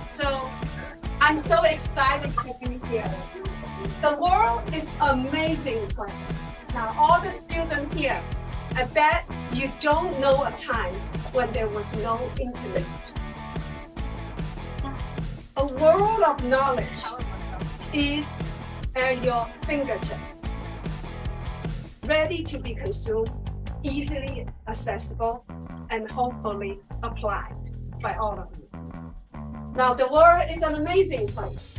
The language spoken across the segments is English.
So I'm so excited to be here. The world is amazing place. Now all the students here, I bet you don't know a time when there was no internet. A world of knowledge is at your fingertip, ready to be consumed, easily accessible, and hopefully applied by all of you. Now, the world is an amazing place.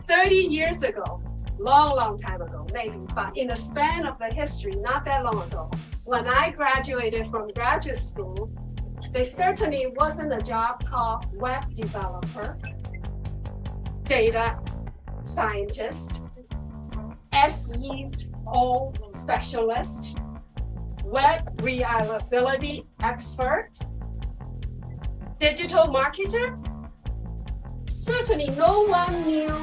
30 years ago, long time ago, maybe, but in the span of the history, not that long ago, when I graduated from graduate school, there certainly wasn't a job called web developer, data scientist, SEO specialist, web reliability expert, digital marketer. Certainly no one knew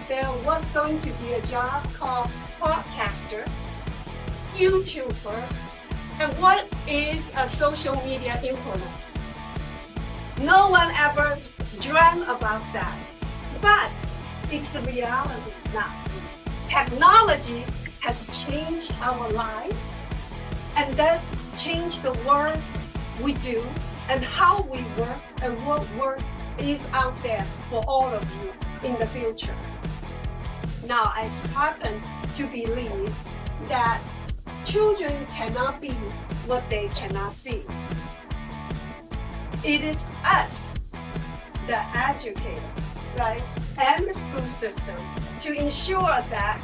there was going to be a job called podcaster, YouTuber, and what is a social media influencer. No one ever dreamt about that, but it's a reality now. Technology has changed our lives and thus changed the work we do and how we work and what work is out there for all of you in the future. Now, I happen to believe that children cannot be what they cannot see. It is us, the educator, right, and the school system to ensure that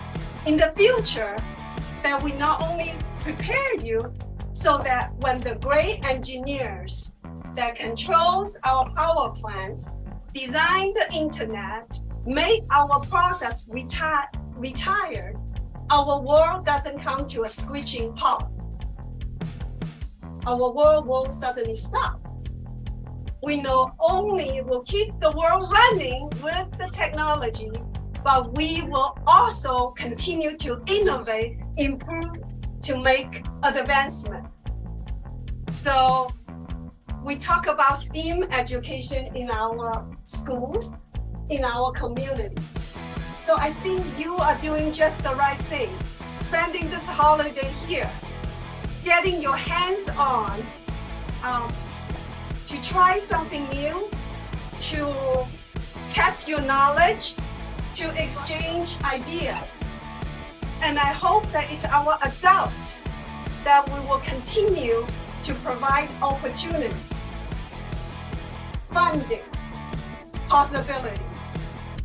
in the future that we not only prepare you so that when the great engineers that controls our power plants, design the internet, make our products retired, our world doesn't come to a screeching halt. Our world won't suddenly stop. We not only will keep the world running with the technology, but we will also continue to innovate, improve, to make advancement. So we talk about STEAM education in our schools, in our communities. So I think you are doing just the right thing, spending this holiday here, getting your hands on to try something new, to test your knowledge, to exchange ideas. And I hope that it's our adults that we will continue to provide opportunities, funding, possibilities.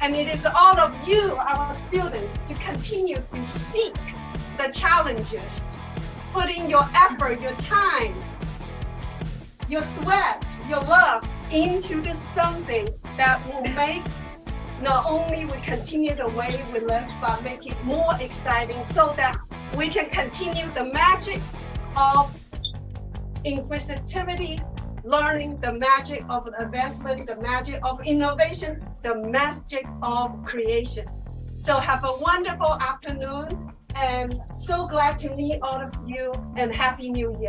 And it is all of you, our students, to continue to seek the challenges, putting your effort, your time, your sweat, your love into this something that will make not only we continue the way we live, but make it more exciting so that we can continue the magic of inquisitivity, learning, the magic of advancement, the magic of innovation, the magic of creation. So have a wonderful afternoon and so glad to meet all of you and Happy New Year.